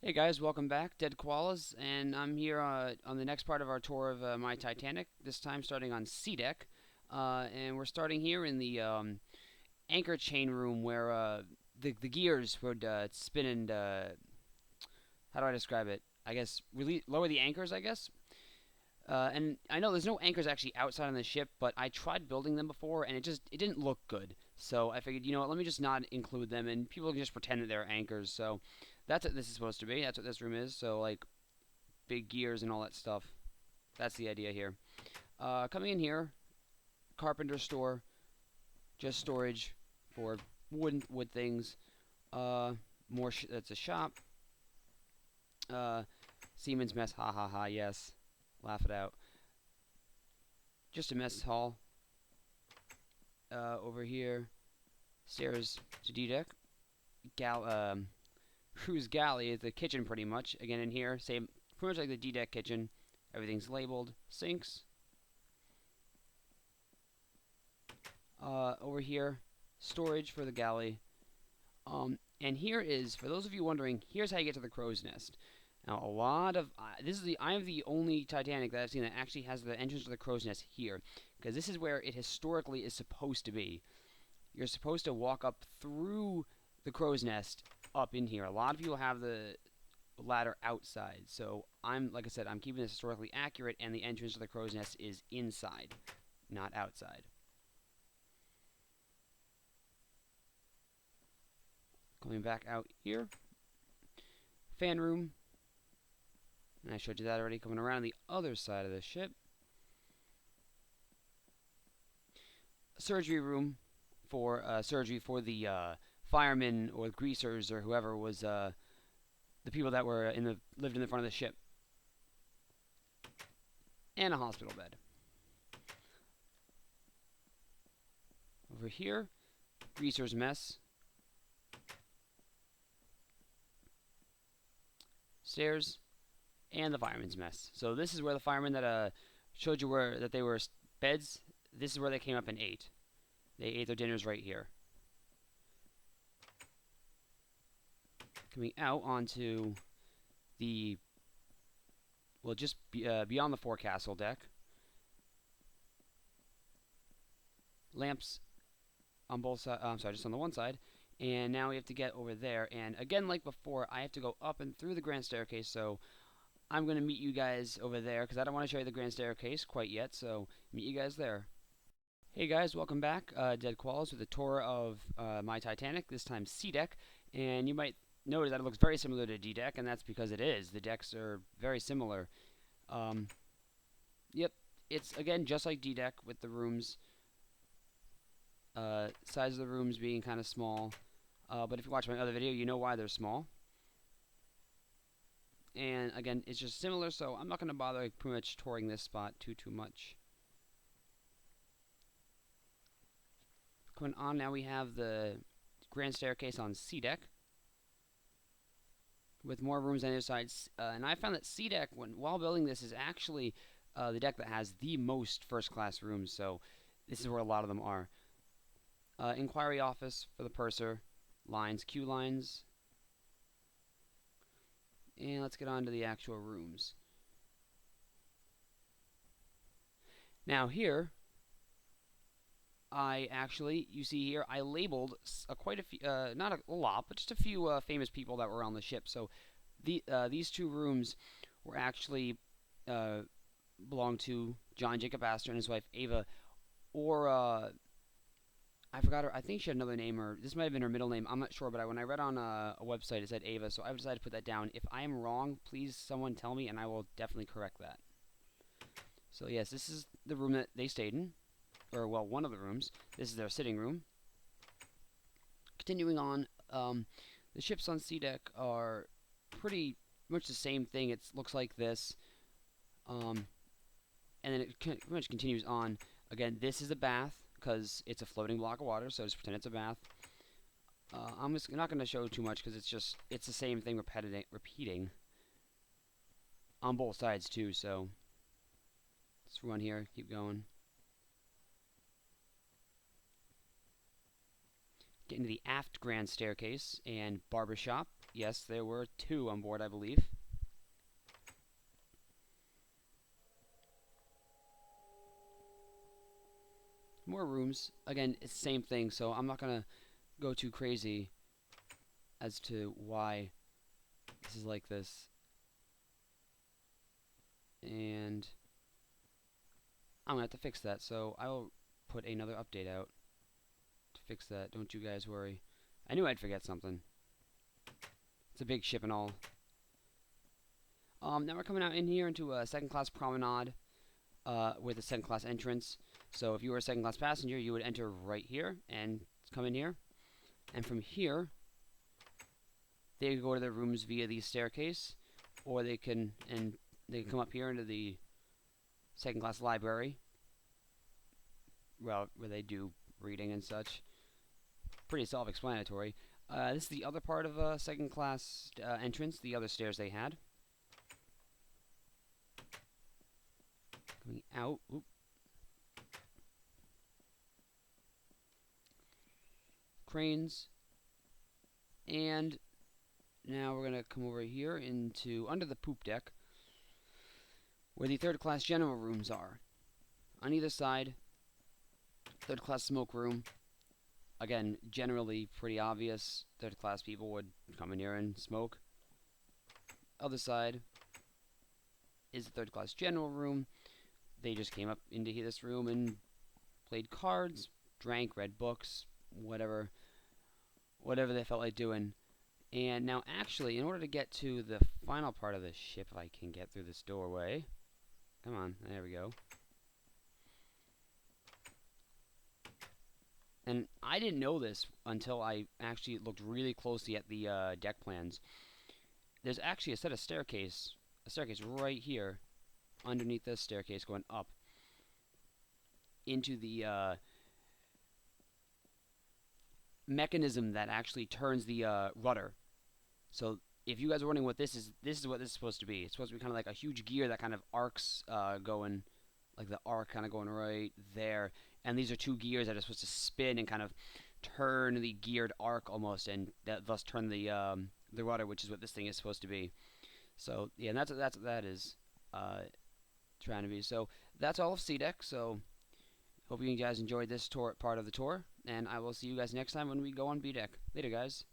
Hey guys, welcome back, Deadkoalas, and I'm here on the next part of our tour of my Titanic. This time starting on C deck, and we're starting here in the anchor chain room where the gears would spin and how do I describe it? I guess really lower the anchors, I guess. And I know there's no anchors actually outside on the ship, but I tried building them before, and it didn't look good. So I figured, you know what, let me just not include them, and people can just pretend that they're anchors. So that's what this is supposed to be. That's what this room is. So like big gears and all that stuff. That's the idea here. Coming in here, carpenter store, just storage for wood things. Uh, that's a shop. Uh, Siemens mess. Ha ha ha. Yes, laugh it out. Just a mess hall. Over here, stairs to D deck. Gal Crew's galley is the kitchen pretty much. Again in here, same pretty much like the D deck kitchen. Everything's labeled. Sinks. Over here, storage for the galley. And here is, for those of you wondering, here's how you get to the crow's nest. Now, a lot of I am the only Titanic that I've seen that actually has the entrance to the crow's nest here, because this is where it historically is supposed to be. You're supposed to walk up through the crow's nest up in here. A lot of people have the ladder outside, so like I said, I'm keeping this historically accurate, and the entrance to the crow's nest is inside, not outside. Coming back out here, fan room, and I showed you that already. Coming around the other side of the ship, surgery room for surgery for the firemen or greasers or whoever was the people that were lived in the front of the ship, and a hospital bed. Over here, greaser's mess, stairs, and the fireman's mess. So this is where the firemen that showed you where that they were beds. This is where they came up and ate. They ate their dinners right here. Coming out onto the just beyond the forecastle deck. Lamps on both sides. I'm sorry, just on the one side. And now we have to get over there. And again, like before, I have to go up and through the grand staircase. So I'm going to meet you guys over there because I don't want to show you the grand staircase quite yet. So meet you guys there. Hey guys, welcome back. Deadkoalas with a tour of my Titanic, this time C deck. And you might notice that it looks very similar to D deck, and that's because it is. The decks are very similar. Yep, it's again just like D deck with the rooms. Size of the rooms being kind of small. But if you watch my other video, you know why they're small. And again, it's just similar, so I'm not going to bother pretty much touring this spot too much. Going on now, we have the grand staircase on C deck with more rooms on the other side. And I found that C deck, while building this, is actually the deck that has the most first-class rooms. So this is where a lot of them are. Inquiry office for the purser, lines, queue lines. And let's get on to the actual rooms. Now here, you see here, I labeled quite a few, not a lot, but just a few famous people that were on the ship. So these two rooms were actually belonged to John Jacob Astor and his wife Ava, or I forgot her. I think she had another name, or this might have been her middle name. I'm not sure, but when I read on a website, it said Ava, so I decided to put that down. If I am wrong, please someone tell me, and I will definitely correct that. So yes, this is the room that they stayed in, or well, one of the rooms. This is their sitting room. Continuing on, the ships on C deck are pretty much the same thing. It looks like this, and then it pretty much continues on. Again, this is a bath, because it's a floating block of water, so just pretend it's a bath. I'm just not going to show too much because it's the same thing repeating on both sides too. So let's run here, keep going. Get into the aft grand staircase and barbershop. Yes, there were 2 on board, I believe. More rooms. Again, it's the same thing, so I'm not gonna go too crazy as to why this is like this. And I'm gonna have to fix that, so I'll put another update out to fix that. Don't you guys worry. I knew I'd forget something. It's a big ship and all. Now we're coming out in here into a second class promenade with a second class entrance. So if you were a second class passenger, you would enter right here and come in here. And from here, they can go to their rooms via the staircase, or they can come up here into the second class library, well, where they do reading and such. Pretty self-explanatory. This is the other part of a second class entrance, the other stairs they had. Coming out. Oop. Cranes. And now we're going to come over here into under the poop deck, where the third class general rooms are. On either side, third class smoke room. Again, generally pretty obvious. Third class people would come in here and smoke. Other side is the third class general room. They just came up into this room and played cards, drank, read books, whatever they felt like doing. And now actually, in order to get to the final part of this ship, if I can get through this doorway. Come on, there we go. And I didn't know this until I actually looked really closely at the deck plans. There's actually a staircase right here, underneath this staircase, going up into the mechanism that actually turns the rudder. So if you guys are wondering what this is what this is supposed to be. It's supposed to be kind of like a huge gear that kind of arcs going, like the arc kind of going right there. And these are 2 gears that are supposed to spin and kind of turn the geared arc almost, and thus turn the rudder, which is what this thing is supposed to be. So yeah, and that's what that is trying to be. So that's all of C deck. So hope you guys enjoyed this part of the tour, and I will see you guys next time when we go on B deck. Later, guys.